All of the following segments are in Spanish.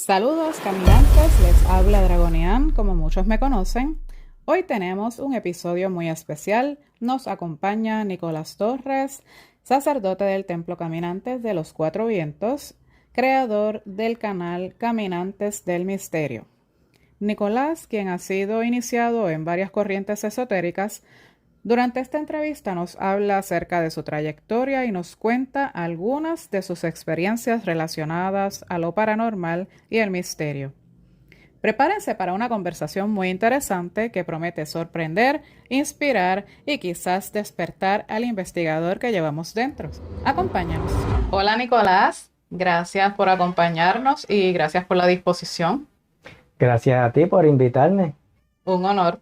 Saludos caminantes, les habla Dragonian, como muchos me conocen. Hoy tenemos un episodio muy especial. Nos acompaña Nicolás Torres, sacerdote del Templo Caminantes de los Cuatro Vientos, creador del canal Caminantes del Misterio. Nicolás, quien ha sido iniciado en varias corrientes esotéricas, durante esta entrevista nos habla acerca de su trayectoria y nos cuenta algunas de sus experiencias relacionadas a lo paranormal y el misterio. Prepárense para una conversación muy interesante que promete sorprender, inspirar y quizás despertar al investigador que llevamos dentro. Acompáñanos. Hola Nicolás, gracias por acompañarnos y gracias por la disposición. Gracias a ti por invitarme. Un honor.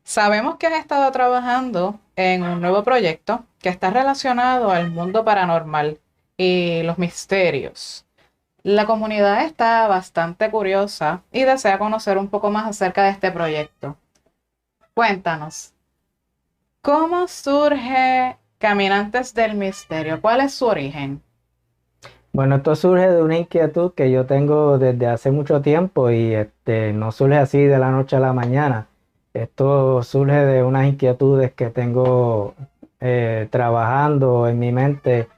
Sabemos que has estado trabajando en un nuevo proyecto que está relacionado al mundo paranormal y los misterios. La comunidad está bastante curiosa y desea conocer un poco más acerca de este proyecto. Cuéntanos, ¿cómo surge Caminantes del Misterio? ¿Cuál es su origen? Bueno, esto surge de una inquietud que yo tengo desde hace mucho tiempo y no surge así de la noche a la mañana. Esto surge de unas inquietudes que tengo trabajando en mi mente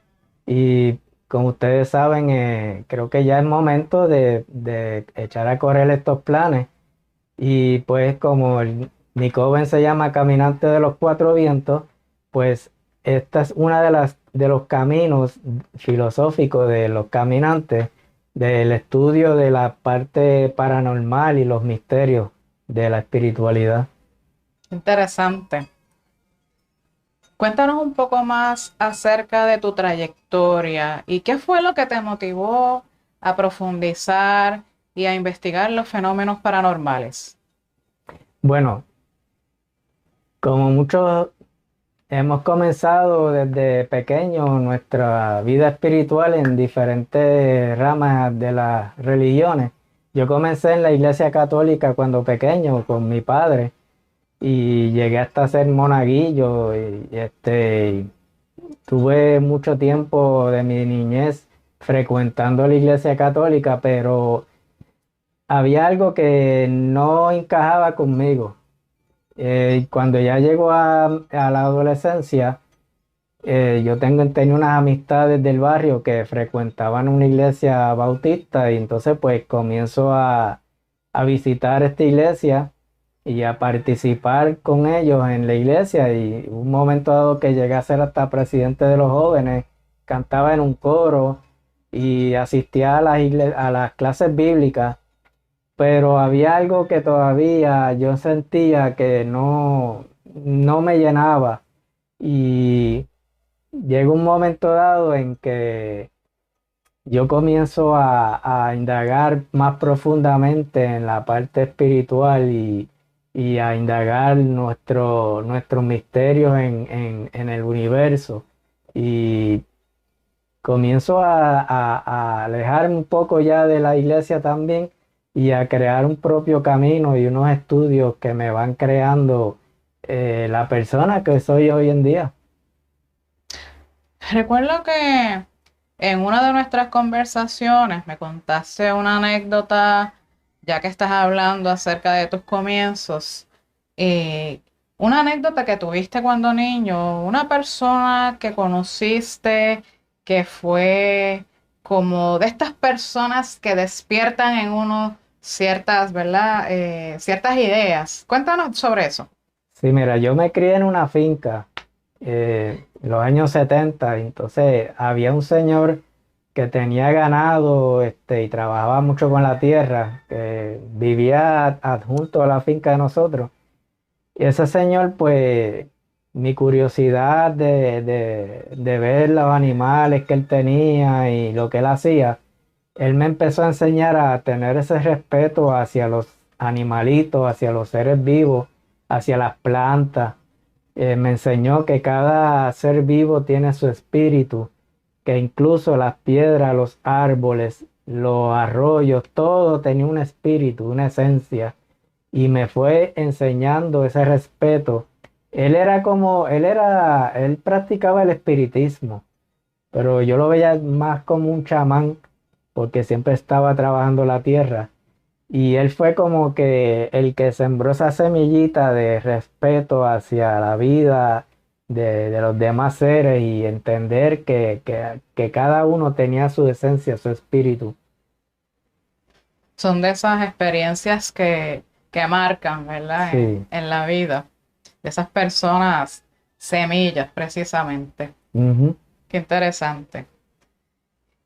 y como ustedes saben, creo que ya es momento de echar a correr estos planes y pues como mi coven se llama Caminante de los Cuatro Vientos, pues esta es una de los caminos filosóficos de los caminantes, del estudio de la parte paranormal y los misterios de la espiritualidad. Interesante. Cuéntanos un poco más acerca de tu trayectoria y qué fue lo que te motivó a profundizar y a investigar los fenómenos paranormales. Bueno, como muchos hemos comenzado desde pequeños nuestra vida espiritual en diferentes ramas de las religiones. Yo comencé en la Iglesia Católica cuando pequeño con mi padre y llegué hasta ser monaguillo y tuve mucho tiempo de mi niñez frecuentando la Iglesia Católica, pero había algo que no encajaba conmigo. Cuando ya llegó a la adolescencia, tenía unas amistades del barrio que frecuentaban una iglesia bautista y entonces pues comienzo a visitar esta iglesia y a participar con ellos en la iglesia y un momento dado que llegué a ser hasta presidente de los jóvenes, cantaba en un coro y asistía a las clases bíblicas, pero había algo que todavía yo sentía que no me llenaba y llega un momento dado en que yo comienzo a indagar más profundamente en la parte espiritual y a indagar nuestros misterios en el universo y comienzo a alejarme un poco ya de la iglesia también y a crear un propio camino y unos estudios que me van creando la persona que soy hoy en día. Recuerdo que en una de nuestras conversaciones me contaste una anécdota, ya que estás hablando acerca de tus comienzos, eh, una anécdota que tuviste cuando niño, una persona que conociste que fue como de estas personas que despiertan en uno ciertas, ¿verdad? Ciertas ideas. Cuéntanos sobre eso. Sí, mira, yo me crié en una finca en los años 70, y entonces había un señor que tenía ganado y trabajaba mucho con la tierra, que vivía adjunto a la finca de nosotros. Y ese señor, pues, mi curiosidad de ver los animales que él tenía y lo que él hacía, él me empezó a enseñar a tener ese respeto hacia los animalitos, hacia los seres vivos, hacia las plantas. Me enseñó que cada ser vivo tiene su espíritu, que incluso las piedras, los árboles, los arroyos, todo tenía un espíritu, una esencia, y me fue enseñando ese respeto. Él practicaba el espiritismo, pero yo lo veía más como un chamán porque siempre estaba trabajando la tierra. Y él fue como que el que sembró esa semillita de respeto hacia la vida de los demás seres y entender que cada uno tenía su esencia, su espíritu. Son de esas experiencias que marcan, ¿verdad? Sí. En la vida. De esas personas semillas, precisamente. Ujú. Qué interesante.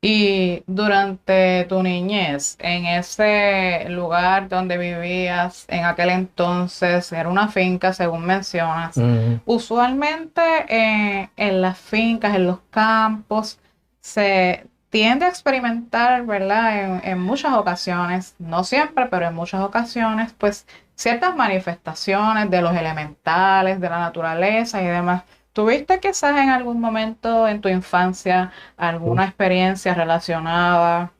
Y durante tu niñez, en ese lugar donde vivías en aquel entonces, era una finca, según mencionas, Ujú. usualmente en las fincas, en los campos, se tiende a experimentar, ¿verdad? En muchas ocasiones, no siempre, pero en muchas ocasiones, pues ciertas manifestaciones de los elementales, de la naturaleza y demás. ¿Tuviste quizás en algún momento en tu infancia alguna experiencia relacionada?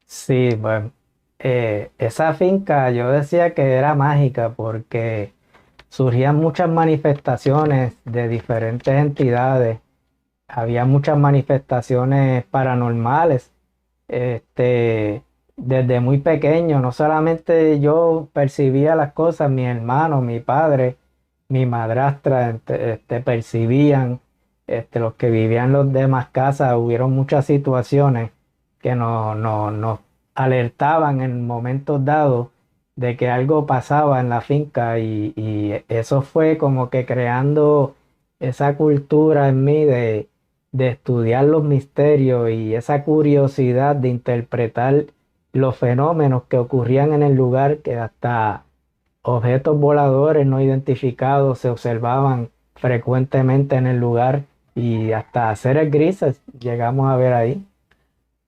Sí, bueno, esa finca yo decía que era mágica porque surgían muchas manifestaciones de diferentes entidades, había muchas manifestaciones paranormales, este, desde muy pequeño, no solamente yo percibía las cosas, mi hermano, mi padre, mi madrastra, percibían, los que vivían en las demás casas, hubieron muchas situaciones que nos alertaban en momentos dados de que algo pasaba en la finca y eso fue como que creando esa cultura en mí de estudiar los misterios y esa curiosidad de interpretar los fenómenos que ocurrían en el lugar, que hasta objetos voladores no identificados se observaban frecuentemente en el lugar y hasta seres grises llegamos a ver ahí.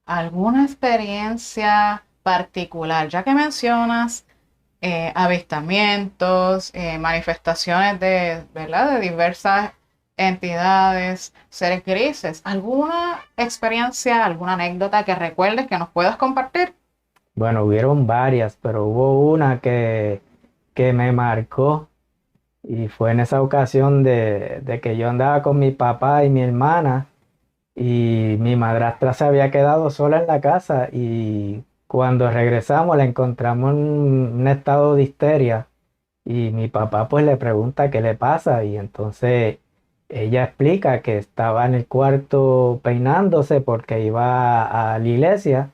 ¿Alguna experiencia particular? Ya que mencionas avistamientos, manifestaciones de, ¿verdad? De diversas entidades, seres grises. ¿Alguna experiencia, alguna anécdota que recuerdes que nos puedas compartir? Bueno, hubieron varias, pero hubo una que me marcó y fue en esa ocasión de que yo andaba con mi papá y mi hermana y mi madrastra se había quedado sola en la casa y cuando regresamos la encontramos en un estado de histeria y mi papá pues le pregunta qué le pasa y entonces ella explica que estaba en el cuarto peinándose porque iba a la iglesia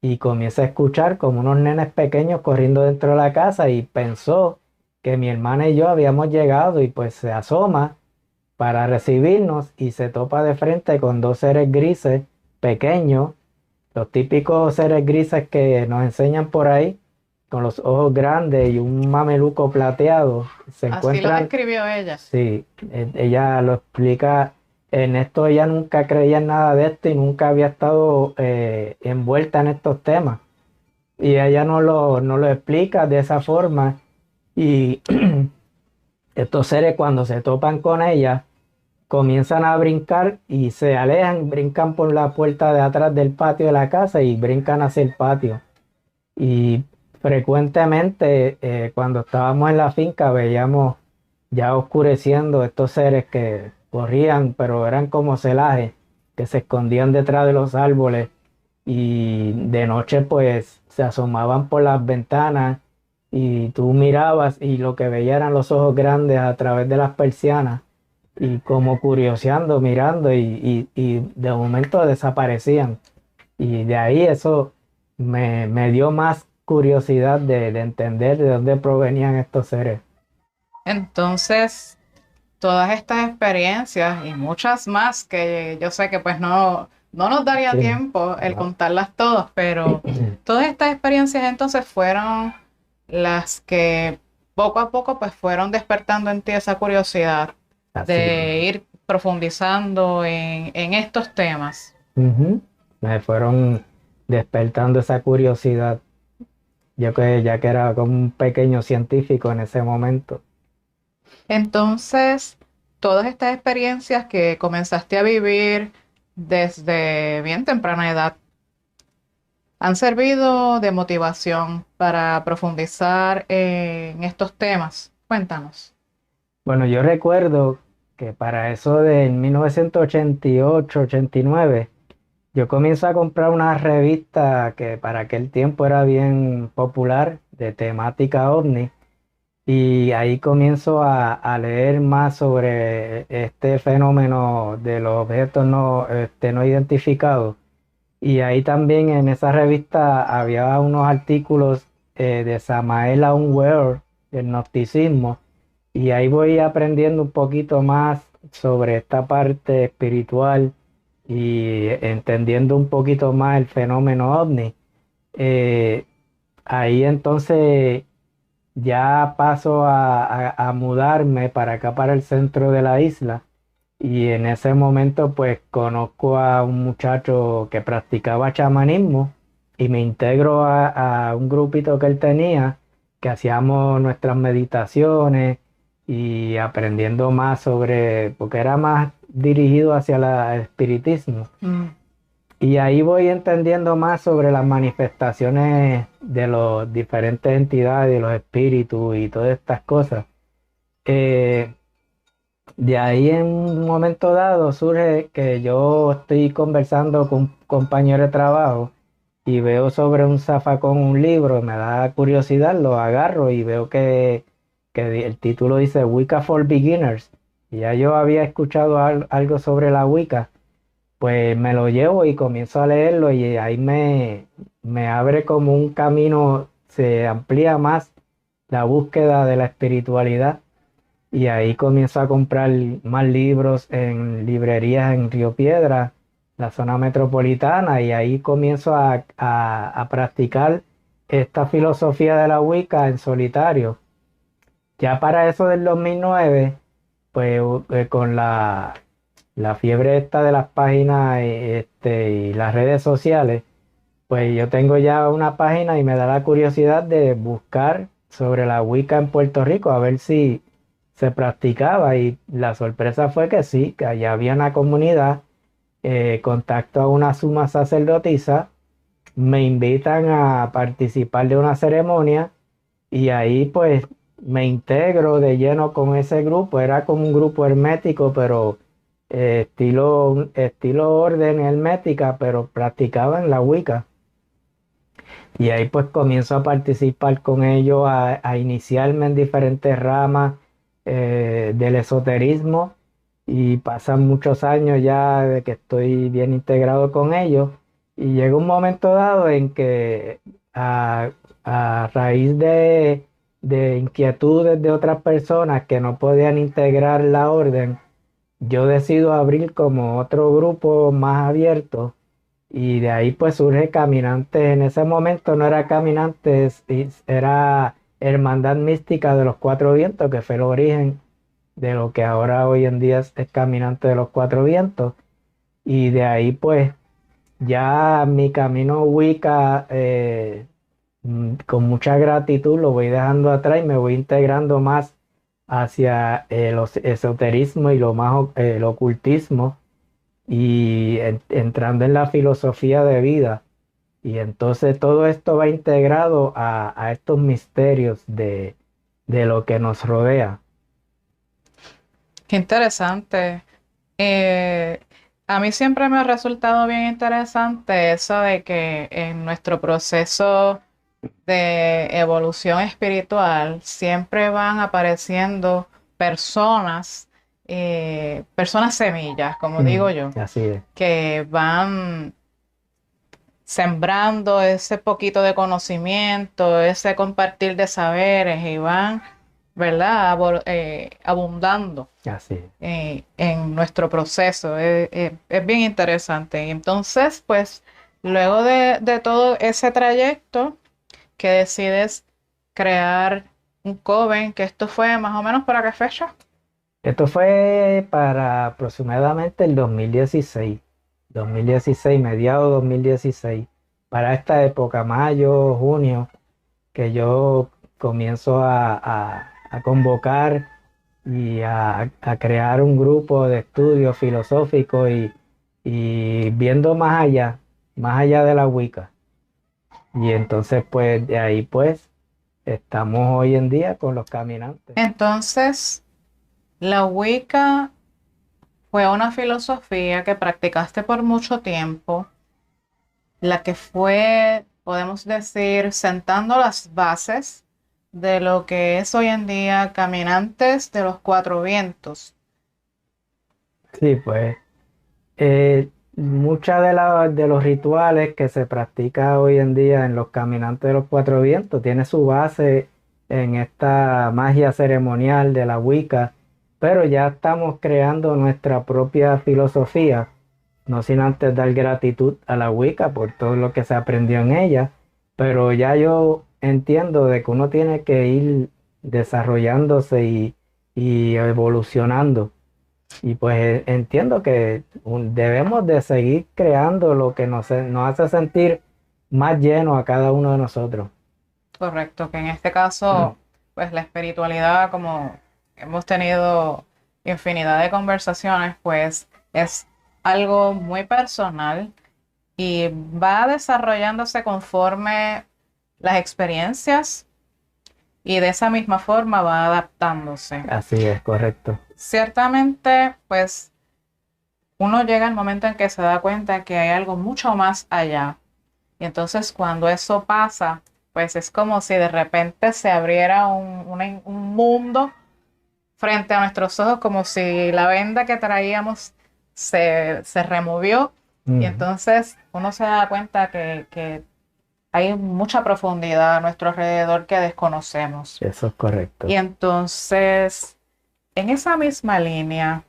y comienza a escuchar como unos nenes pequeños corriendo dentro de la casa y pensó que mi hermana y yo habíamos llegado y pues se asoma para recibirnos y se topa de frente con dos seres grises pequeños, los típicos seres grises que nos enseñan por ahí, con los ojos grandes y un mameluco plateado. Se Así lo encuentran, describió ella. sí, ella lo explica. En esto ella nunca creía en nada de esto y nunca había estado envuelta en estos temas. Y ella no lo explica de esa forma. Y estos seres cuando se topan con ella, comienzan a brincar y se alejan, brincan por la puerta de atrás del patio de la casa y brincan hacia el patio. Y frecuentemente cuando estábamos en la finca veíamos ya oscureciendo estos seres que corrían, pero eran como celajes, que se escondían detrás de los árboles y de noche pues se asomaban por las ventanas y tú mirabas y lo que veías eran los ojos grandes a través de las persianas y como curioseando, mirando y de momento desaparecían. Y de ahí eso me dio más curiosidad de entender de dónde provenían estos seres. Entonces, todas estas experiencias y muchas más que yo sé que pues no nos daría Sí. tiempo el No. contarlas todas, pero todas estas experiencias entonces fueron las que poco a poco pues fueron despertando en ti esa curiosidad Así. de ir profundizando en estos temas. Ujú. Me fueron despertando esa curiosidad. Yo que ya que era como un pequeño científico en ese momento. Entonces, todas estas experiencias que comenzaste a vivir desde bien temprana edad, han servido de motivación para profundizar en estos temas. Cuéntanos. Bueno, yo recuerdo que para eso de 1988, 89, yo comienzo a comprar una revista que para aquel tiempo era bien popular de temática ovni. Y ahí comienzo a leer más sobre este fenómeno de los objetos no identificados. Y ahí también en esa revista había unos artículos de Samael Aun Weor, del gnosticismo. Y ahí voy aprendiendo un poquito más sobre esta parte espiritual y entendiendo un poquito más el fenómeno ovni. Eh, Ahí entonces ya paso a mudarme para acá, para el centro de la isla. Y en ese momento pues conozco a un muchacho que practicaba chamanismo y me integro a un grupito que él tenía, que hacíamos nuestras meditaciones y aprendiendo más sobre, porque era más dirigido hacia el espiritismo. Y ahí voy entendiendo más sobre las manifestaciones de las diferentes entidades, de los espíritus y todas estas cosas. Eh, de ahí en un momento dado surge que yo estoy conversando con un compañero de trabajo y veo sobre un zafacón un libro, me da curiosidad, lo agarro y veo que el título dice Wicca for Beginners. Y ya yo había escuchado algo sobre la Wicca, pues me lo llevo y comienzo a leerlo y ahí me abre como un camino, se amplía más la búsqueda de la espiritualidad y ahí comienzo a comprar más libros en librerías en Río Piedra, la zona metropolitana, y ahí comienzo a practicar esta filosofía de la Wicca en solitario. Ya para eso del 2009, pues con la fiebre esta de las páginas y las redes sociales, pues yo tengo ya una página y me da la curiosidad de buscar sobre la Wicca en Puerto Rico a ver si se practicaba y la sorpresa fue que sí, que allá había una comunidad, contacto a una suma sacerdotisa, me invitan a participar de una ceremonia y ahí pues me integro de lleno con ese grupo, era como un grupo hermético, pero estilo orden hermética, pero practicaban la Wicca. Y ahí pues comienzo a participar con ellos, a iniciarme en diferentes ramas del esoterismo y pasan muchos años ya de que estoy bien integrado con ellos y llega un momento dado en que a, a raíz de inquietudes de otras personas que no podían integrar la orden, yo decido abrir como otro grupo más abierto y de ahí pues surge Caminantes. En ese momento no era Caminantes, era Hermandad Mística de los Cuatro Vientos, que fue el origen de lo que ahora hoy en día es Caminante de los Cuatro Vientos. Y de ahí pues ya mi camino Wicca, con mucha gratitud lo voy dejando atrás y me voy integrando más hacia el esoterismo y lo más el ocultismo y entrando en la filosofía de vida. Y entonces todo esto va integrado a estos misterios de lo que nos rodea. Qué interesante. Eh, a mí siempre me ha resultado bien interesante eso de que en nuestro proceso de evolución espiritual siempre van apareciendo personas, personas semillas, como digo yo, Así es. que van sembrando ese poquito de conocimiento, ese compartir de saberes y van, ¿verdad? Abundando Así es. en nuestro proceso. Es bien interesante. Y entonces, pues, luego de todo ese trayecto que decides crear un coven, que esto fue más o menos ¿para qué fecha? Esto fue para aproximadamente el 2016, mediados 2016, para esta época, mayo, junio, que yo comienzo a convocar y a crear un grupo de estudio filosófico y viendo más allá de la Wicca. Y entonces, pues, de ahí, pues, estamos hoy en día con los caminantes. Entonces, la Wicca fue una filosofía que practicaste por mucho tiempo la que fue, podemos decir, sentando las bases de lo que es hoy en día Caminantes de los Cuatro Vientos. Sí, pues muchas de los rituales que se practica hoy en día en los caminantes de los cuatro vientos tiene su base en esta magia ceremonial de la Wicca, pero ya estamos creando nuestra propia filosofía, no sin antes dar gratitud a la Wicca por todo lo que se aprendió en ella, pero ya yo entiendo de que uno tiene que ir desarrollándose y evolucionando. Y pues entiendo que debemos de seguir creando lo que nos hace sentir más llenos a cada uno de nosotros. Correcto, que en este caso, pues la espiritualidad, como hemos tenido infinidad de conversaciones, pues es algo muy personal y va desarrollándose conforme las experiencias y de esa misma forma va adaptándose. Así es, correcto. Ciertamente, pues uno llega al momento en que se da cuenta que hay algo mucho más allá. Y entonces cuando eso pasa, pues es como si de repente se abriera un mundo frente a nuestros ojos, como si la venda que traíamos se removió. Y entonces uno se da cuenta que hay mucha profundidad a nuestro alrededor que desconocemos. Eso es correcto. Y entonces, en esa misma línea,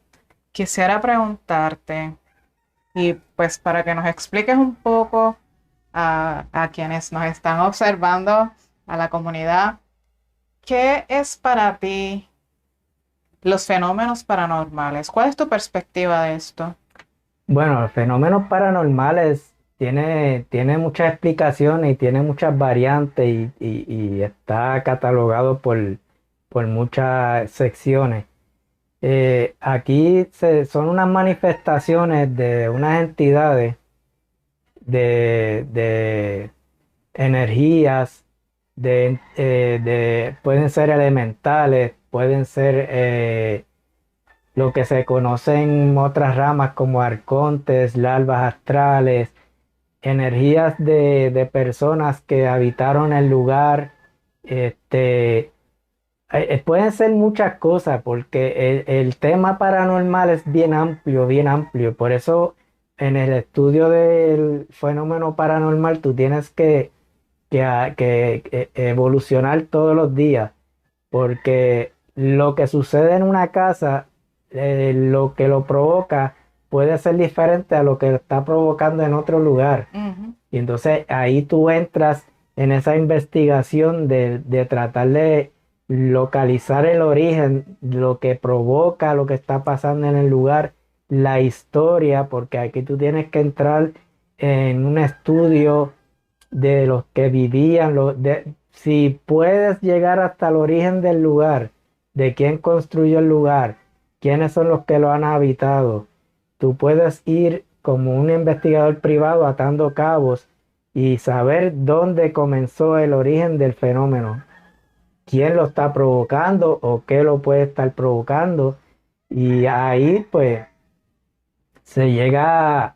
quisiera preguntarte, y pues para que nos expliques un poco a quienes nos están observando, a la comunidad, ¿qué es para ti los fenómenos paranormales? ¿Cuál es tu perspectiva de esto? Bueno, los fenómenos paranormales tiene muchas explicaciones y tiene muchas variantes y está catalogado por muchas secciones. Aquí son unas manifestaciones de unas entidades de energías, pueden ser elementales, pueden ser lo que se conoce en otras ramas como arcontes, larvas astrales, energías de personas que habitaron el lugar. Este, pueden ser muchas cosas porque el tema paranormal es bien amplio, bien amplio. Por eso en el estudio del fenómeno paranormal tú tienes que evolucionar todos los días, porque lo que sucede en una casa, lo que lo provoca, puede ser diferente a lo que está provocando en otro lugar. Y entonces ahí tú entras en esa investigación de tratar de localizar el origen, lo que provoca lo que está pasando en el lugar, la historia, porque aquí tú tienes que entrar en un estudio de los que vivían, si puedes llegar hasta el origen del lugar, de quién construyó el lugar, quiénes son los que lo han habitado, tú puedes ir como un investigador privado atando cabos y saber dónde comenzó el origen del fenómeno, quién lo está provocando o qué lo puede estar provocando. Y ahí pues se llega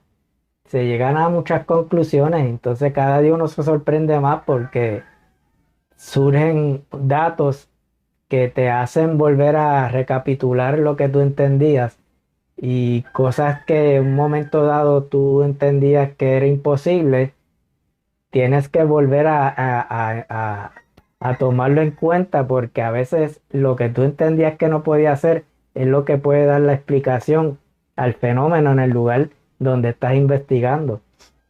se llegan a muchas conclusiones, entonces cada día uno se sorprende más porque surgen datos que te hacen volver a recapitular lo que tú entendías y cosas que en un momento dado tú entendías que era imposible, tienes que volver a tomarlo en cuenta porque a veces lo que tú entendías que no podía hacer es lo que puede dar la explicación al fenómeno en el lugar donde estás investigando.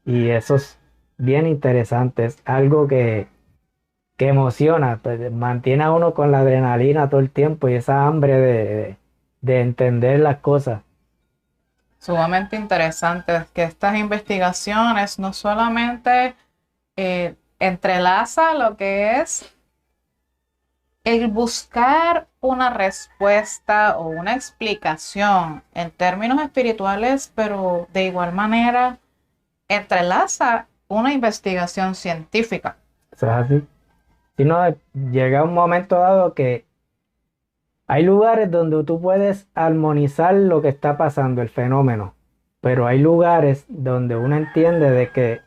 Y eso es bien interesante, es algo que emociona, pues, mantiene a uno con la adrenalina todo el tiempo y esa hambre de entender las cosas. Sumamente interesante que estas investigaciones no solamente entrelaza lo que es el buscar una respuesta o una explicación en términos espirituales, pero de igual manera entrelaza una investigación científica. Eso es así. Si no, llega un momento dado que hay lugares donde tú puedes armonizar lo que está pasando, el fenómeno, pero hay lugares donde uno entiende de que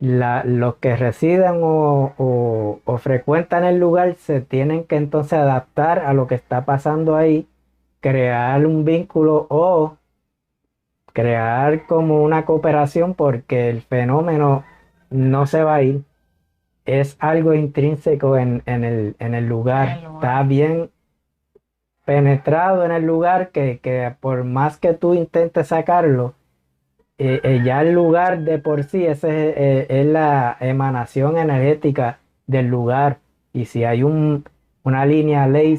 los que residen o frecuentan el lugar se tienen que entonces adaptar a lo que está pasando ahí, crear un vínculo o crear como una cooperación porque el fenómeno no se va a ir. Es algo intrínseco en el lugar. El lugar. Está bien penetrado en el lugar que por más que tú intentes sacarlo, ya el lugar de por sí, ese es la emanación energética del lugar. Y si hay una línea ley,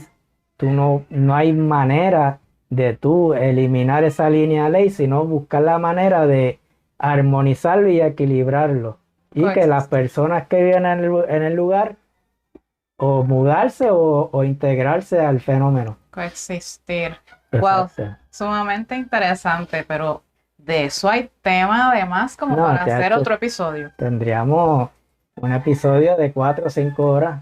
no hay manera de tú eliminar esa línea ley, sino buscar la manera de armonizarlo y equilibrarlo. Y que las Coexistir. personas que viven en el lugar o mudarse o integrarse al fenómeno. Coexistir. Wow, Exacto. sumamente interesante, pero de eso hay tema además como No, para hacer chacho, otro episodio. tendríamos un episodio de 4 o 5 horas.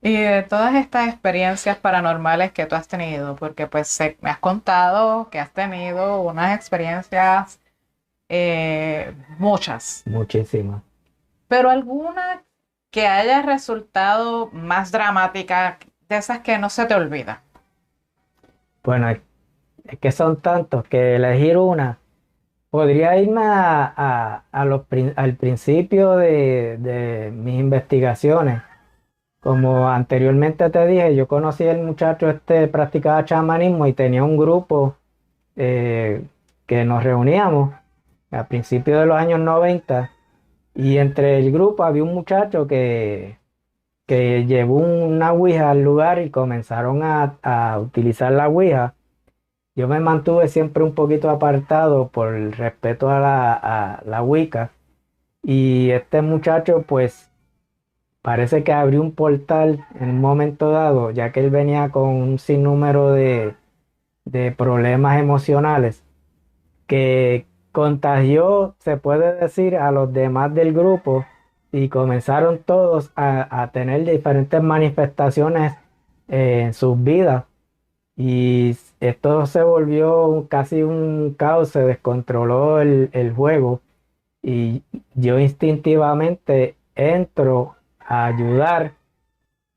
Y de todas estas experiencias paranormales que tú has tenido, porque pues me has contado que has tenido unas experiencias muchas, Muchísimo. pero alguna que haya resultado más dramática, de esas que no se te olvida. Bueno, es que son tantos que elegir una. Podría irme al principio de mis investigaciones. Como anteriormente te dije, yo conocí al muchacho practicaba chamanismo y tenía un grupo eh, que nos reuníamos a principios de los años 90 y entre el grupo había un muchacho que llevó una ouija al lugar y comenzaron a utilizar la ouija. Yo me mantuve siempre un poquito apartado por el respeto a la Wicca y este muchacho pues parece que abrió un portal en un momento dado, ya que él venía con un sinnúmero de problemas emocionales que contagió, se puede decir, a los demás del grupo y comenzaron todos a tener diferentes manifestaciones en sus vidas y esto se volvió casi un caos, se descontroló el juego y yo instintivamente entro a ayudar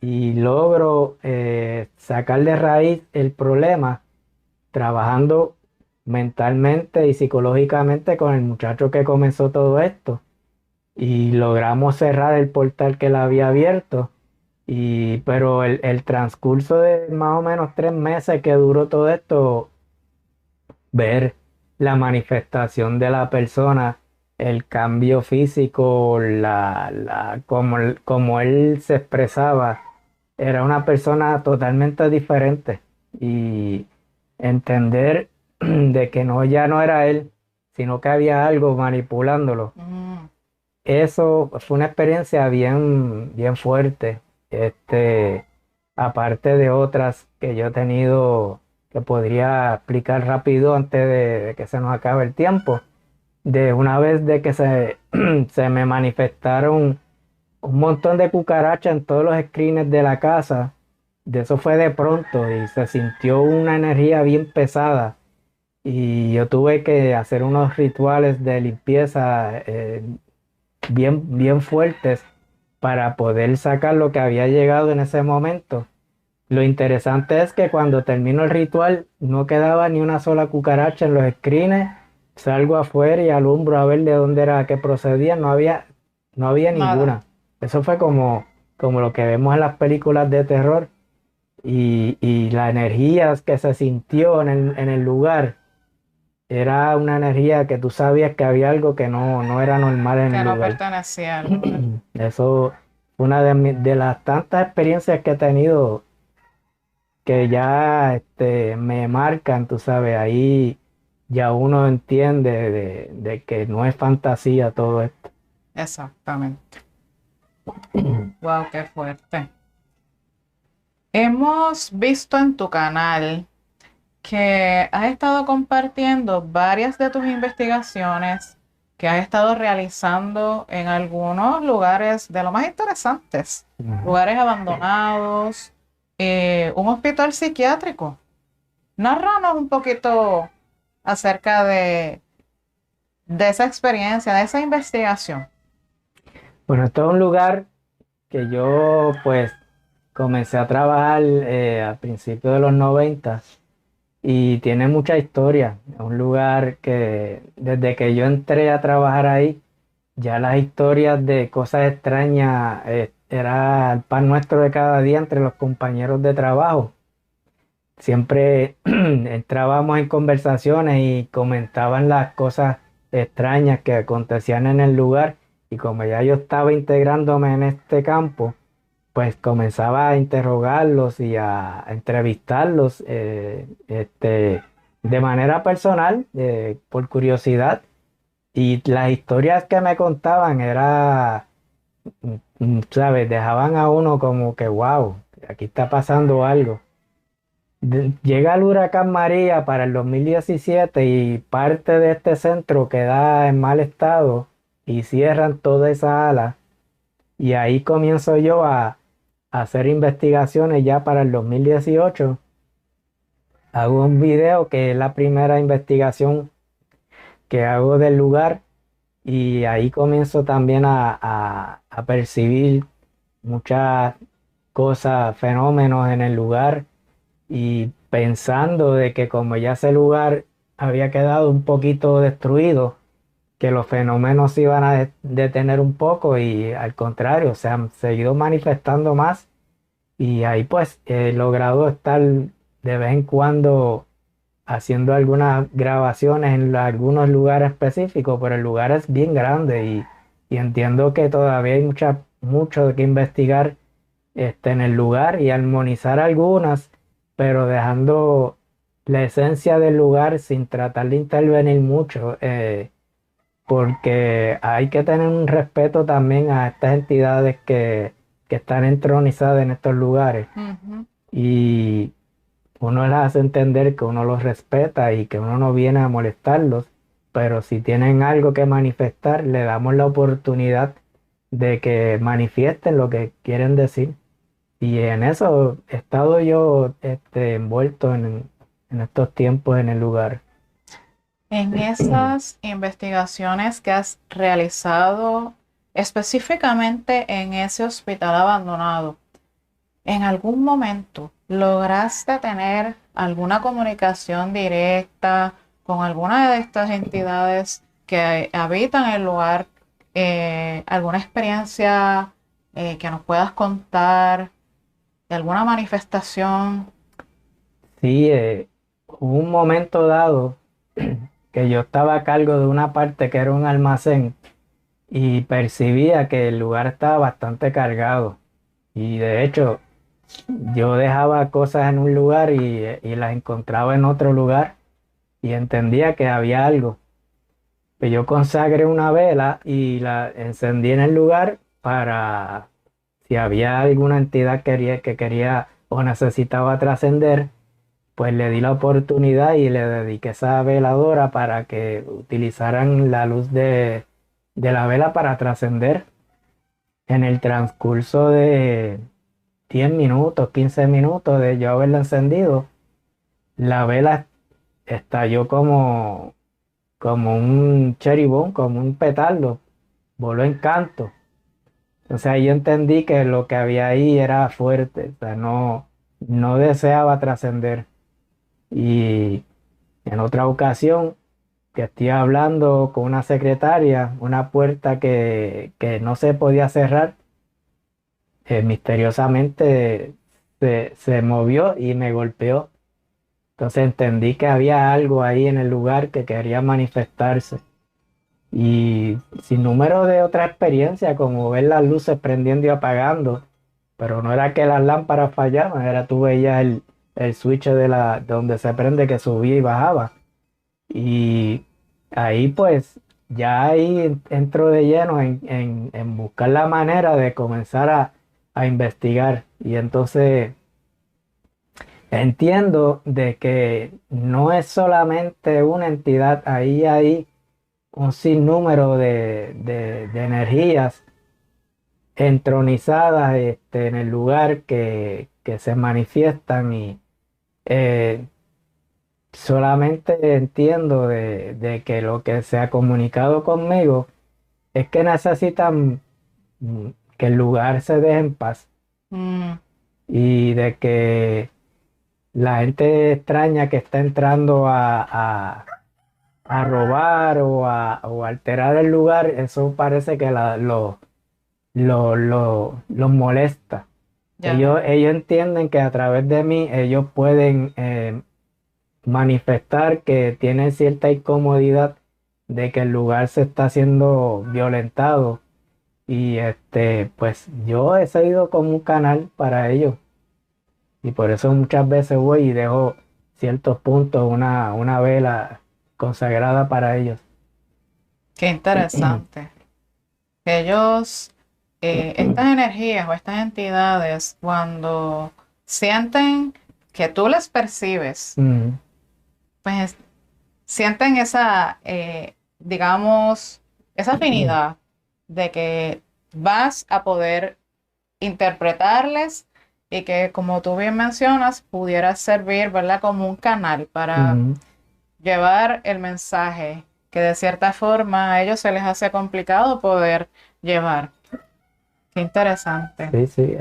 y logro sacar de raíz el problema trabajando mentalmente y psicológicamente con el muchacho que comenzó todo esto y logramos cerrar el portal que él había abierto. Pero el transcurso de más o menos 3 meses que duró todo esto, ver la manifestación de la persona, el cambio físico, como él se expresaba, era una persona totalmente diferente y entender de que no, ya no era él, sino que había algo manipulándolo. Mm, Eso fue una experiencia bien fuerte, aparte de otras que yo he tenido que podría explicar rápido antes de que se nos acabe el tiempo. De una vez de que se me manifestaron un montón de cucarachas en todos los screens de la casa, de eso fue de pronto y se sintió una energía bien pesada y yo tuve que hacer unos rituales de limpieza bien fuertes para poder sacar lo que había llegado en ese momento. Lo interesante es que cuando termino el ritual no quedaba ni una sola cucaracha en los screens. Salgo afuera y alumbro a ver de dónde era que procedía. No había nada. ninguna. Eso fue como lo que vemos en las películas de terror. Y la energía que se sintió en el lugar era una energía que tú sabías que había algo que no era normal en el Que no lugar. pertenecía al lugar. Eso fue una de las tantas experiencias que he tenido que ya me marcan, tú sabes, ahí ya uno entiende de que no es fantasía todo esto. Exactamente. Wow, qué fuerte. Hemos visto en tu canal que has estado compartiendo varias de tus investigaciones que has estado realizando en algunos lugares de lo más interesantes, Ujú. lugares abandonados, un hospital psiquiátrico. Narranos un poquito acerca de esa experiencia, de esa investigación. Bueno, esto es un lugar que yo pues comencé a trabajar a principios de los 90 y tiene mucha historia. Es un lugar que desde que yo entré a trabajar ahí, ya las historias de cosas extrañas era el pan nuestro de cada día entre los compañeros de trabajo. Siempre entrábamos en conversaciones y comentaban las cosas extrañas que acontecían en el lugar y como ya yo estaba integrándome en este campo, pues comenzaba a interrogarlos y a entrevistarlos de manera personal, por curiosidad. Y las historias que me contaban era, ¿sabes? Dejaban a uno como que, wow, aquí está pasando algo. Llega el huracán María para el 2017 y parte de este centro queda en mal estado y cierran toda esa ala. Y ahí comienzo yo a hacer investigaciones ya para el 2018. Hago un video que es la primera investigación que hago del lugar y ahí comienzo también a percibir muchas cosas, fenómenos en el lugar y pensando de que como ya ese lugar había quedado un poquito destruido, que los fenómenos se iban a detener un poco y al contrario, se han seguido manifestando más y ahí pues he logrado estar de vez en cuando haciendo algunas grabaciones en algunos lugares específicos, pero el lugar es bien grande y entiendo que todavía hay mucho que investigar en el lugar y armonizar algunas, pero dejando la esencia del lugar sin tratar de intervenir mucho, porque hay que tener un respeto también a estas entidades que están entronizadas en estos lugares Ujú. y uno les hace entender que uno los respeta y que uno no viene a molestarlos, pero si tienen algo que manifestar, le damos la oportunidad de que manifiesten lo que quieren decir. Y en eso he estado yo envuelto en estos tiempos en el lugar. En esas investigaciones que has realizado específicamente en ese hospital abandonado, ¿en algún momento lograste tener alguna comunicación directa con alguna de estas entidades que habitan el lugar? ¿Alguna experiencia que nos puedas contar de alguna manifestación? Sí, hubo un momento dado que yo estaba a cargo de una parte que era un almacén y percibía que el lugar estaba bastante cargado. Y de hecho, yo dejaba cosas en un lugar y las encontraba en otro lugar y entendía que había algo. Que yo consagré una vela y la encendí en el lugar para si había alguna entidad que quería o necesitaba trascender, pues le di la oportunidad y le dediqué esa veladora para que utilizaran la luz de la vela para trascender. En el transcurso de 10 minutos, 15 minutos de yo haberla encendido, la vela estalló como un cheribón, como un petardo, voló en canto. Entonces ahí yo entendí que lo que había ahí era fuerte, o sea, no deseaba trascender. Y en otra ocasión que estoy hablando con una secretaria, una puerta que no se podía cerrar, misteriosamente se movió y me golpeó. Entonces entendí que había algo ahí en el lugar que quería manifestarse. Y sin número de otra experiencia, como ver las luces prendiendo y apagando, pero no era que las lámparas fallaban, era tú veías el switch de donde se prende que subía y bajaba. Y ahí pues ya ahí entro de lleno en buscar la manera de comenzar a investigar. Y entonces entiendo de que no es solamente una entidad, ahí hay un sinnúmero de energías entronizadas en el lugar que se manifiestan y eh, solamente entiendo de que lo que se ha comunicado conmigo es que necesitan que el lugar se deje en paz Mm, y de que la gente extraña que está entrando a robar o alterar el lugar, eso parece que los molesta. ya veo. Ellos entienden que a través de mí ellos pueden manifestar que tienen cierta incomodidad de que el lugar se está siendo violentado y pues yo he sido como un canal para ellos y por eso muchas veces voy y dejo ciertos puntos, una vela consagrada para ellos. Qué interesante. Que ellos, estas energías o estas entidades, cuando sienten que tú les percibes, Mm, pues sienten esa, digamos, esa afinidad de que vas a poder interpretarles y que, como tú bien mencionas, pudiera servir, ¿verdad?, como un canal para mm. llevar el mensaje que de cierta forma a ellos se les hace complicado poder llevar. Qué interesante. Sí, sí,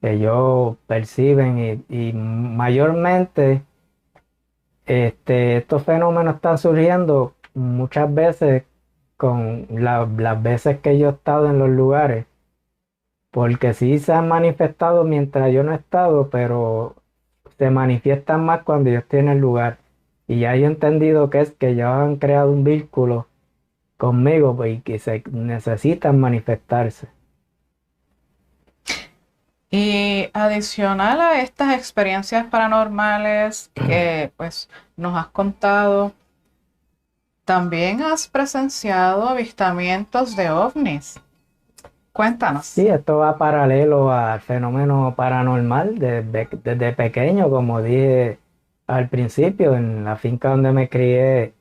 ellos perciben y mayormente estos fenómenos están surgiendo muchas veces con las veces que yo he estado en los lugares, porque sí se han manifestado mientras yo no he estado, pero se manifiestan más cuando yo estoy en el lugar. Y ya yo he entendido que es que ya han creado un vínculo conmigo pues, y que se necesitan manifestarse. Y adicional a estas experiencias paranormales que pues nos has contado, también has presenciado avistamientos de ovnis. Sí, Cuéntanos. esto va paralelo al fenómeno paranormal desde pequeño, como dije al principio, en la finca donde me crié,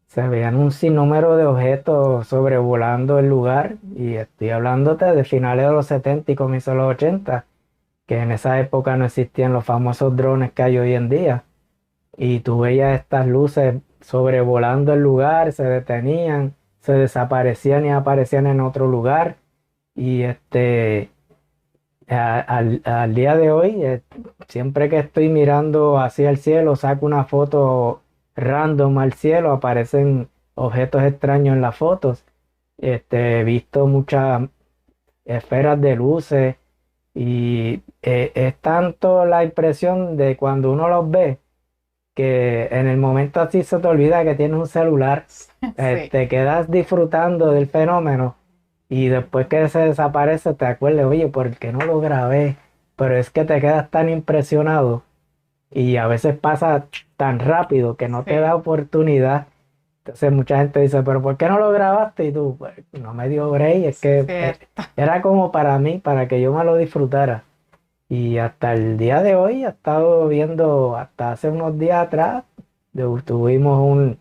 se veían un sinnúmero de objetos sobrevolando el lugar y estoy hablándote de finales de los 70 y comienzos de los 80, que en esa época no existían los famosos drones que hay hoy en día y tú veías estas luces sobrevolando el lugar, se detenían, se desaparecían y aparecían en otro lugar y al día de hoy, siempre que estoy mirando hacia el cielo, saco una foto random al cielo, aparecen objetos extraños en las fotos. He visto muchas esferas de luces y es tanto la impresión de cuando uno los ve que en el momento así se te olvida que tienes un celular, Sí, te quedas disfrutando del fenómeno y después que se desaparece te acuerdas, oye, ¿por qué no lo grabé? Pero es que te quedas tan impresionado y a veces pasa tan rápido que no te sí, da oportunidad. Entonces mucha gente dice, pero ¿por qué no lo grabaste? Y tú, "Pues, no me dio break, es que cierto. era como para mí, para que yo me lo disfrutara. Y hasta el día de hoy he estado viendo, hasta hace unos días atrás, tuvimos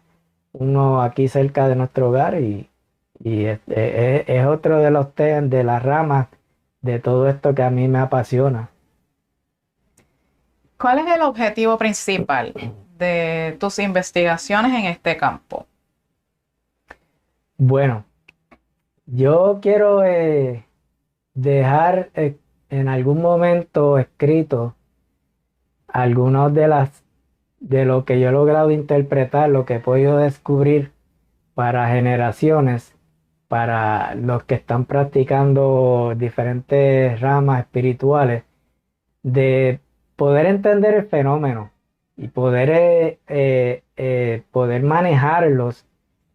uno aquí cerca de nuestro hogar y es otro de los temas, de las ramas de todo esto que a mí me apasiona. ¿Cuál es el objetivo principal de tus investigaciones en este campo? Bueno, yo quiero dejar en algún momento escrito algunos de lo que yo he logrado interpretar, lo que he podido descubrir para generaciones, para los que están practicando diferentes ramas espirituales, de poder entender el fenómeno y poder manejarlos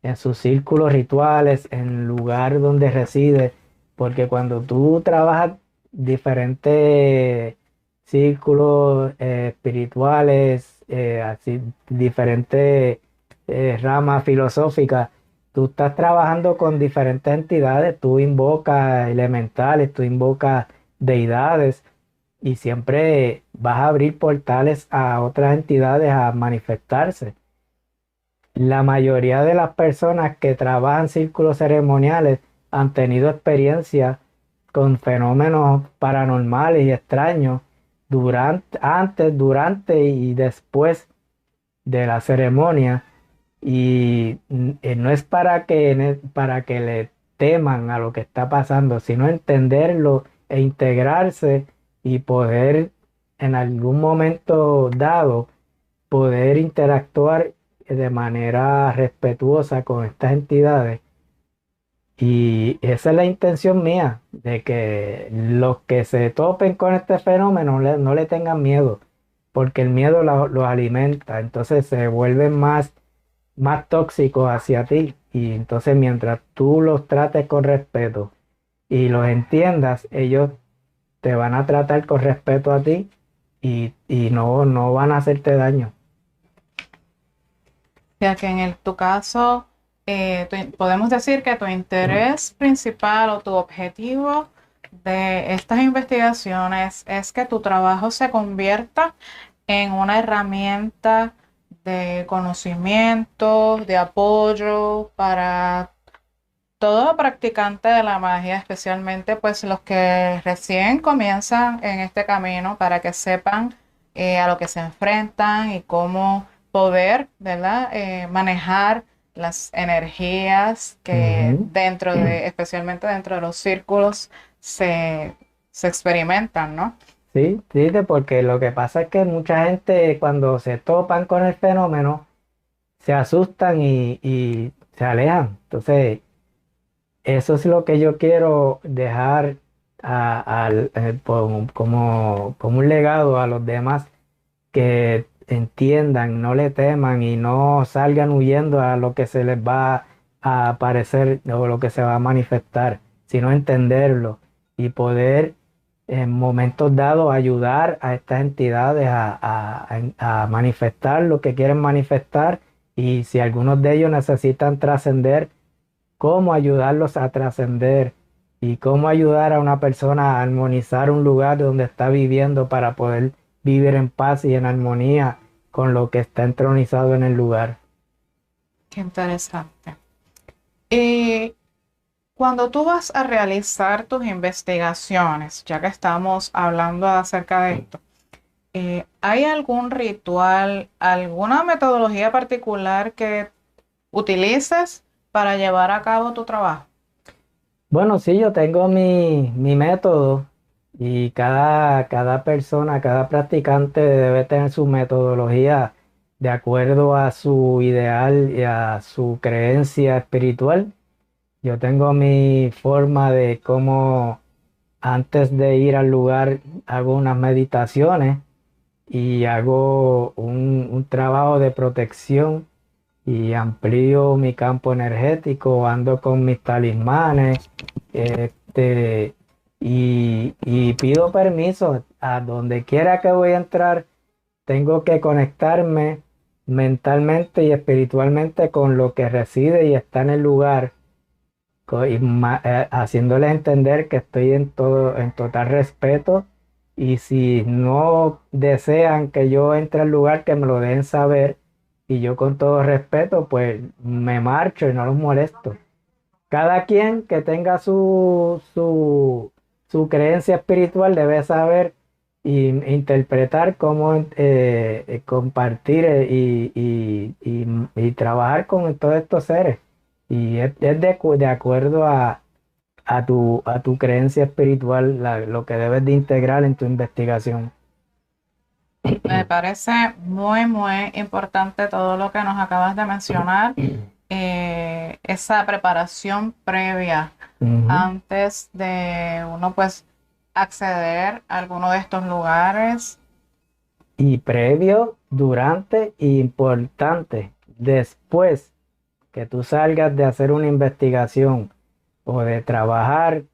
en sus círculos rituales, en el lugar donde reside, porque cuando tú trabajas diferentes círculos espirituales, así diferentes ramas filosóficas, tú estás trabajando con diferentes entidades, tú invocas elementales, tú invocas deidades y siempre vas a abrir portales a otras entidades a manifestarse. La mayoría de las personas que trabajan círculos ceremoniales han tenido experiencia con fenómenos paranormales y extraños antes, durante y después de la ceremonia y no es para que le teman a lo que está pasando, sino entenderlo e integrarse y poder en algún momento dado poder interactuar de manera respetuosa con estas entidades. Y esa es la intención mía, de que los que se topen con este fenómeno no le tengan miedo, porque el miedo los alimenta, entonces se vuelven más tóxicos hacia ti. Y entonces mientras tú los trates con respeto y los entiendas, ellos te van a tratar con respeto a ti y no van a hacerte daño. Ya que en tu caso, podemos decir que tu interés principal o tu objetivo de estas investigaciones es que tu trabajo se convierta en una herramienta de conocimiento, de apoyo para todo practicante de la magia, especialmente pues los que recién comienzan en este camino, para que sepan a lo que se enfrentan y cómo poder, ¿verdad? Manejar las energías que Ujú. especialmente dentro de los círculos, se experimentan, ¿no? Sí, sí, porque lo que pasa es que mucha gente cuando se topan con el fenómeno se asustan y se alejan. Entonces, eso es lo que yo quiero dejar como un legado a los demás, que entiendan, no le teman y no salgan huyendo a lo que se les va a aparecer o lo que se va a manifestar, sino entenderlo y poder en momentos dados ayudar a estas entidades a manifestar lo que quieren manifestar, y si algunos de ellos necesitan trascender, cómo ayudarlos a trascender y cómo ayudar a una persona a armonizar un lugar donde está viviendo para poder vivir en paz y en armonía con lo que está entronizado en el lugar. Qué interesante. Y cuando tú vas a realizar tus investigaciones, ya que estamos hablando acerca de esto, ¿hay algún ritual, alguna metodología particular que utilices para llevar a cabo tu trabajo? Bueno, sí, yo tengo mi método, y cada persona, cada practicante debe tener su metodología de acuerdo a su ideal y a su creencia espiritual. Yo tengo mi forma de cómo antes de ir al lugar hago unas meditaciones y hago un trabajo de protección y amplío mi campo energético, ando con mis talismanes, este, y pido permiso a donde quiera que voy a entrar. Tengo que conectarme mentalmente y espiritualmente con lo que reside y está en el lugar, haciéndoles entender que estoy en total respeto, y si no desean que yo entre al lugar, que me lo dejen saber y yo con todo respeto pues me marcho y no los molesto. Cada quien que tenga su creencia espiritual debe saber y interpretar cómo compartir y trabajar con todos estos seres. Y es de acuerdo a tu creencia espiritual lo que debes de integrar en tu investigación. Me parece muy, muy importante todo lo que nos acabas de mencionar, esa preparación previa Ujú. antes de uno pues acceder a alguno de estos lugares. Y previo, durante y importante, después que tú salgas de hacer una investigación o de trabajar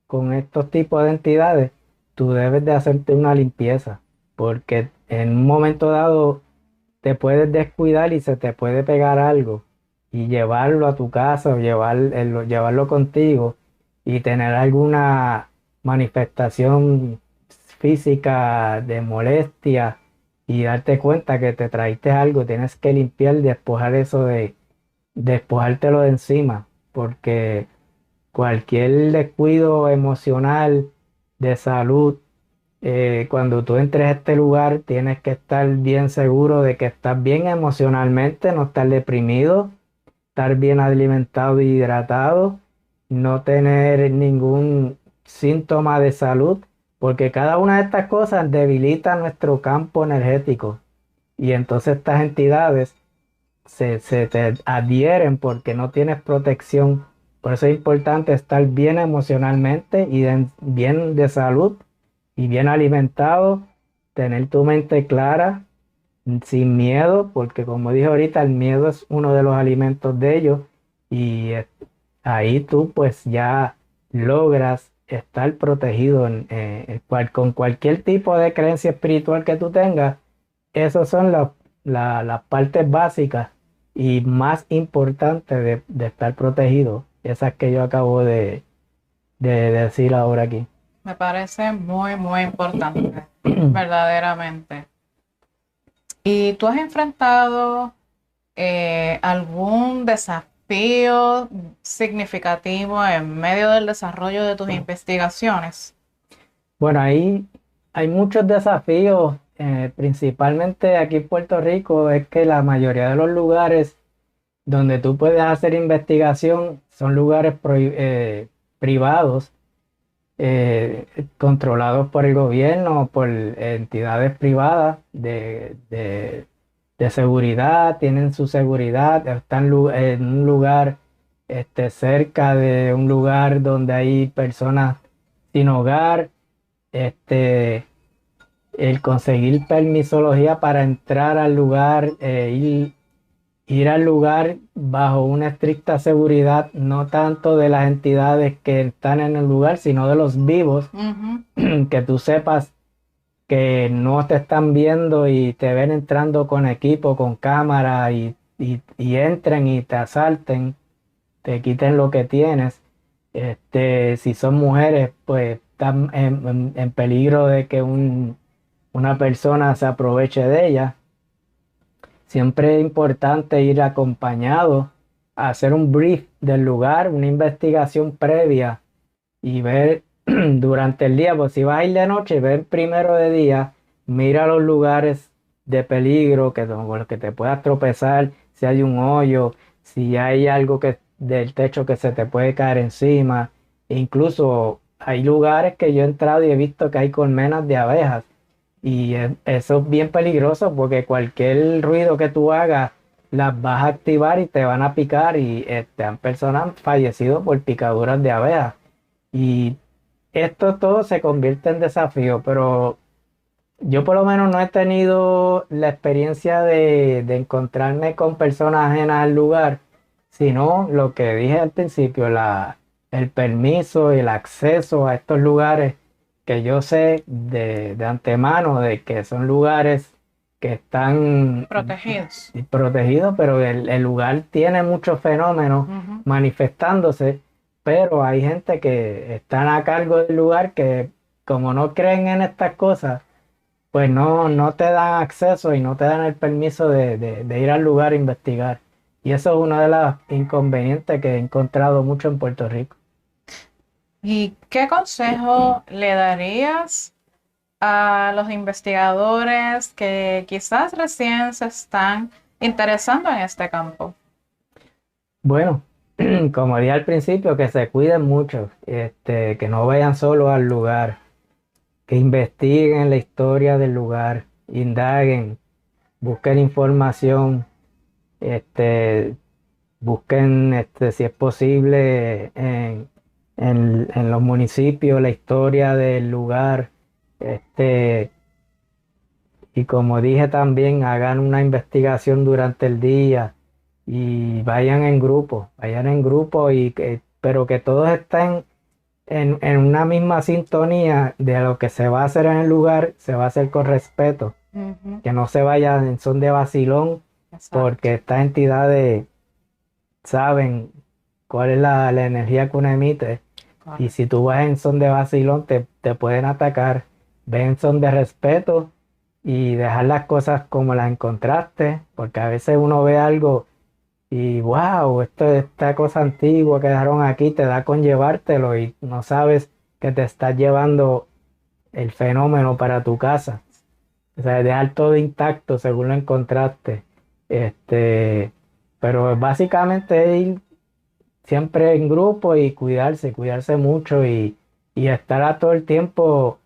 con estos tipos de entidades, tú debes de hacerte una limpieza, porque en un momento dado te puedes descuidar y se te puede pegar algo y llevarlo a tu casa o llevarlo contigo y tener alguna manifestación física de molestia y darte cuenta que te traíste algo. Tienes que limpiar, despojar eso despojártelo de encima, porque cualquier descuido emocional, de salud, Cuando tú entres a este lugar tienes que estar bien seguro de que estás bien emocionalmente, no estar deprimido, estar bien alimentado y hidratado, no tener ningún síntoma de salud, porque cada una de estas cosas debilita nuestro campo energético y entonces estas entidades se te adhieren porque no tienes protección. Por eso es importante estar bien emocionalmente y bien de salud y bien alimentado, tener tu mente clara, sin miedo, porque como dije ahorita, el miedo es uno de los alimentos de ellos y ahí tú pues ya logras estar protegido con cualquier tipo de creencia espiritual que tú tengas. Esas son las partes básicas y más importantes de estar protegido, esas que yo acabo de decir ahora aquí. Me parece muy, muy importante, verdaderamente. ¿Y tú has enfrentado algún desafío significativo en medio del desarrollo de tus investigaciones? Bueno, ahí hay muchos desafíos, principalmente aquí en Puerto Rico, es que la mayoría de los lugares donde tú puedes hacer investigación son lugares privados, controlados por el gobierno o por entidades privadas de seguridad, tienen su seguridad, están en un lugar cerca de un lugar donde hay personas sin hogar. Este, el conseguir permisología para entrar al lugar, ir al lugar bajo una estricta seguridad, no tanto de las entidades que están en el lugar, sino de los vivos, que tú sepas que no te están viendo y te ven entrando con equipo, con cámara y entren y te asalten, te quiten lo que tienes. Si son mujeres, pues están en peligro de que una persona se aproveche de ellas. Siempre es importante ir acompañado a hacer un brief del lugar, una investigación previa y ver durante el día, pues si vas a ir de noche, ver primero de día, mira los lugares de peligro con los que te puedas tropezar, si hay un hoyo, si hay algo del techo que se te puede caer encima. E incluso hay lugares que yo he entrado y he visto que hay colmenas de abejas. Y eso es bien peligroso porque cualquier ruido que tú hagas las vas a activar y te van a picar y personas han fallecido por picaduras de abejas. Y esto todo se convierte en desafío, pero yo por lo menos no he tenido la experiencia de encontrarme con personas ajenas al lugar, sino lo que dije al principio, el permiso y el acceso a estos lugares que yo sé de antemano de que son lugares que están protegidos, pero el lugar tiene muchos fenómenos manifestándose, pero hay gente que están a cargo del lugar que como no creen en estas cosas, pues no te dan acceso y no te dan el permiso de ir al lugar a investigar. Y eso es uno de los inconvenientes que he encontrado mucho en Puerto Rico. ¿Y qué consejo le darías a los investigadores que quizás recién se están interesando en este campo? Bueno, como dije al principio, que se cuiden mucho, que no vayan solo al lugar, que investiguen la historia del lugar, indaguen, busquen información, este, busquen si es posible en los municipios la historia del lugar, y como dije también, hagan una investigación durante el día y vayan en grupo pero que todos estén en una misma sintonía de lo que se va a hacer en el lugar, se va a hacer con respeto, que no se vayan en son de vacilón, porque estas entidades saben cuál es la energía que uno emite. Y si tú vas en son de vacilón, te pueden atacar. Ve en son de respeto y dejar las cosas como las encontraste, porque a veces uno ve algo y wow, esta cosa antigua que dejaron aquí te da con llevártelo y no sabes que te estás llevando el fenómeno para tu casa. O sea, dejar todo intacto según lo encontraste. Este, pero básicamente es ir siempre en grupo y cuidarse mucho y estar a todo el tiempo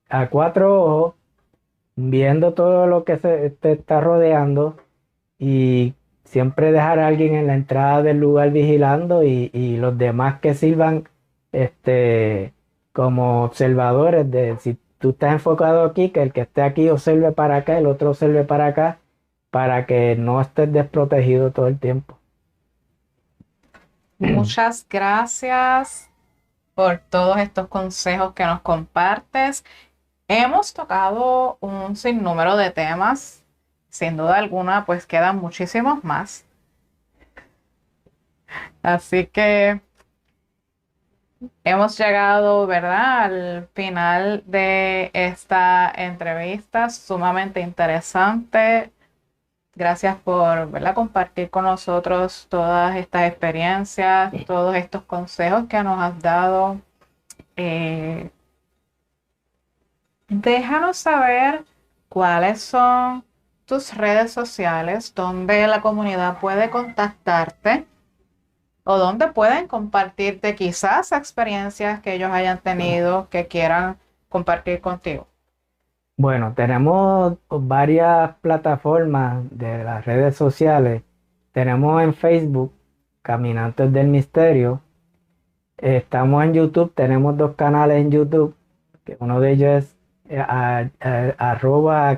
a cuatro ojos, viendo todo lo que se te está rodeando y siempre dejar a alguien en la entrada del lugar vigilando y los demás que sirvan como observadores de si tú estás enfocado aquí, que el que esté aquí observe para acá, el otro observe para acá, para que no estés desprotegido todo el tiempo. Muchas gracias por todos estos consejos que nos compartes. Hemos tocado un sinnúmero de temas, sin duda alguna, pues quedan muchísimos más. Así que hemos llegado, ¿verdad?, al final de esta entrevista sumamente interesante. Gracias por, ¿verdad?, compartir con nosotros todas estas experiencias, todos estos consejos que nos has dado. Eh, Déjanos saber cuáles son tus redes sociales, donde la comunidad puede contactarte o donde pueden compartirte quizás experiencias que ellos hayan tenido que quieran compartir contigo. Bueno, tenemos varias plataformas de las redes sociales. Tenemos en Facebook, Caminantes del Misterio. Estamos en YouTube, tenemos dos canales en YouTube, que uno de ellos es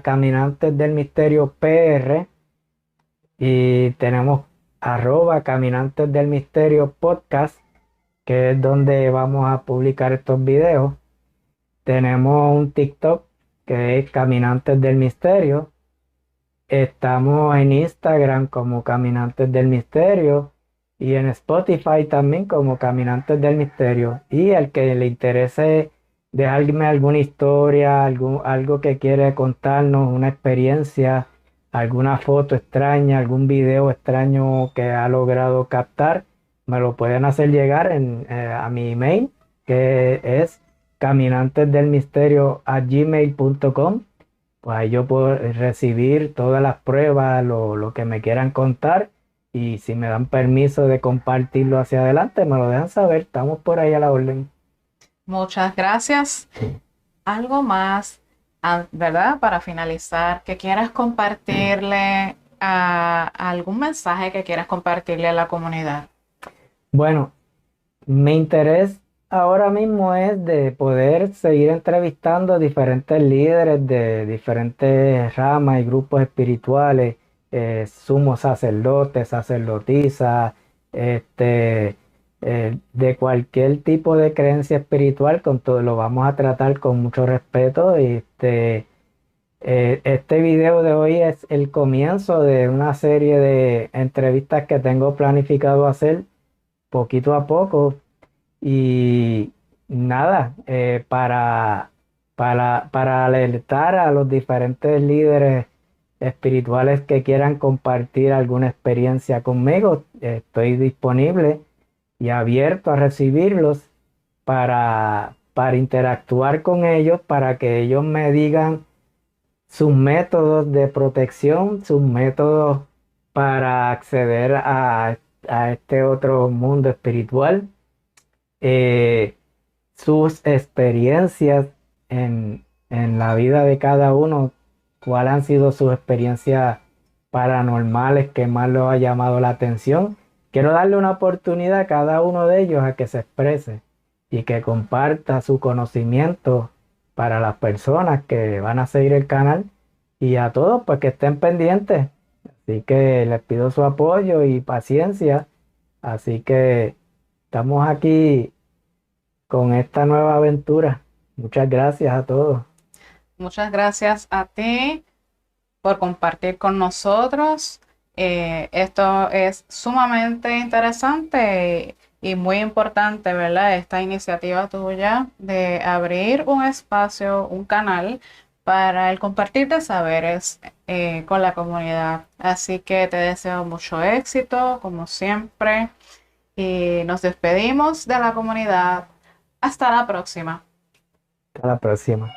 @Caminantes del Misterio PR y tenemos @Caminantes del Misterio Podcast, que es donde vamos a publicar estos videos. Tenemos un TikTok que es Caminantes del Misterio. Estamos en Instagram como Caminantes del Misterio y en Spotify también como Caminantes del Misterio. Y al que le interese dejarme alguna historia, algo que quiere contarnos, una experiencia, alguna foto extraña, algún video extraño que ha logrado captar, me lo pueden hacer llegar a mi email, que es caminantesdelmisterio@gmail.com. Pues ahí yo puedo recibir todas las pruebas, lo que me quieran contar, y si me dan permiso de compartirlo hacia adelante, me lo dejan saber. Estamos por ahí a la orden. Muchas gracias. Algo más, ¿verdad? Para finalizar, que quieras compartirle algún mensaje que quieras compartirle a la comunidad. Bueno, mi interés ahora mismo es de poder seguir entrevistando a diferentes líderes de diferentes ramas y grupos espirituales, sumos sacerdotes, sacerdotisas, de cualquier tipo de creencia espiritual. Con todo lo vamos a tratar con mucho respeto. Este video de hoy es el comienzo de una serie de entrevistas que tengo planificado hacer poquito a poco. Y nada, para alertar a los diferentes líderes espirituales que quieran compartir alguna experiencia conmigo, estoy disponible y abierto a recibirlos para interactuar con ellos, para que ellos me digan sus métodos de protección, sus métodos para acceder a este otro mundo espiritual, sus experiencias en la vida de cada uno, cuáles han sido sus experiencias paranormales que más les ha llamado la atención. Quiero darle una oportunidad a cada uno de ellos a que se exprese y que comparta su conocimiento para las personas que van a seguir el canal, y a todos pues que estén pendientes. Así que les pido su apoyo y paciencia. Así que estamos aquí con esta nueva aventura. Muchas gracias a todos. Muchas gracias a ti por compartir con nosotros. Esto es sumamente interesante y muy importante, ¿verdad? Esta iniciativa tuya de abrir un espacio, un canal para el compartir de saberes con la comunidad. Así que te deseo mucho éxito, como siempre, y nos despedimos de la comunidad. Hasta la próxima. Hasta la próxima.